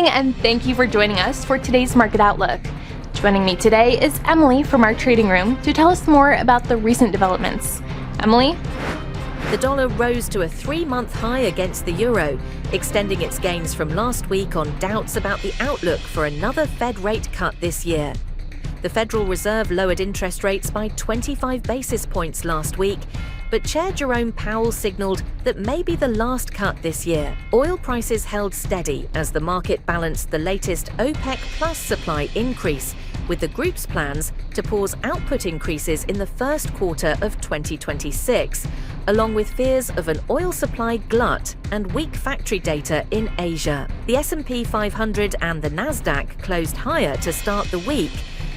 morning, and thank you for joining us for today's Market Outlook. Joining me today is Emily from our trading room to tell us more about the recent developments. Emily? The dollar rose to a 3-month high against the euro, extending its gains from last week on doubts about the outlook for another Fed rate cut this year. The Federal Reserve lowered interest rates by 25 basis points last week, but Chair Jerome Powell signaled that may be the last cut this year. Oil prices held steady as the market balanced the latest OPEC Plus supply increase with the group's plans to pause output increases in the first quarter of 2026, along with fears of an oil supply glut and weak factory data in Asia. The S&P 500 and the Nasdaq closed higher to start the week,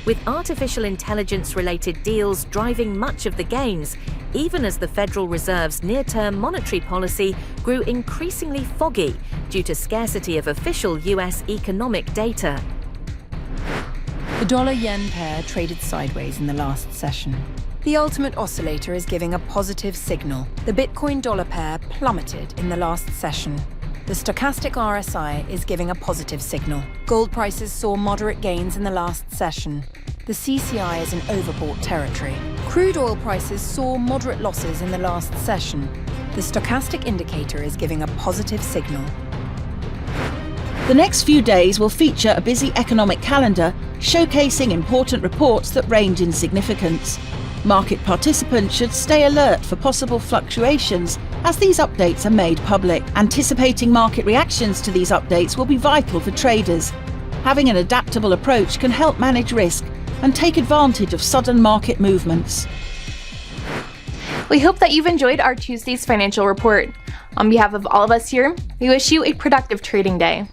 with artificial intelligence-related deals driving much of the gains, even as the Federal Reserve's near-term monetary policy grew increasingly foggy due to scarcity of official US economic data. The dollar-yen pair traded sideways in the last session. The ultimate oscillator is giving a positive signal. The Bitcoin-dollar pair plummeted in the last session. The stochastic RSI is giving a positive signal. Gold prices saw moderate gains in the last session. The CCI is in overbought territory. Crude oil prices saw moderate losses in the last session. The stochastic indicator is giving a positive signal. The next few days will feature a busy economic calendar showcasing important reports that range in significance. Market participants should stay alert for possible fluctuations as these updates are made public. Anticipating market reactions to these updates will be vital for traders. Having an adaptable approach can help manage risk and take advantage of sudden market movements. We hope that you've enjoyed our Tuesday's financial report. On behalf of all of us here, we wish you a productive trading day.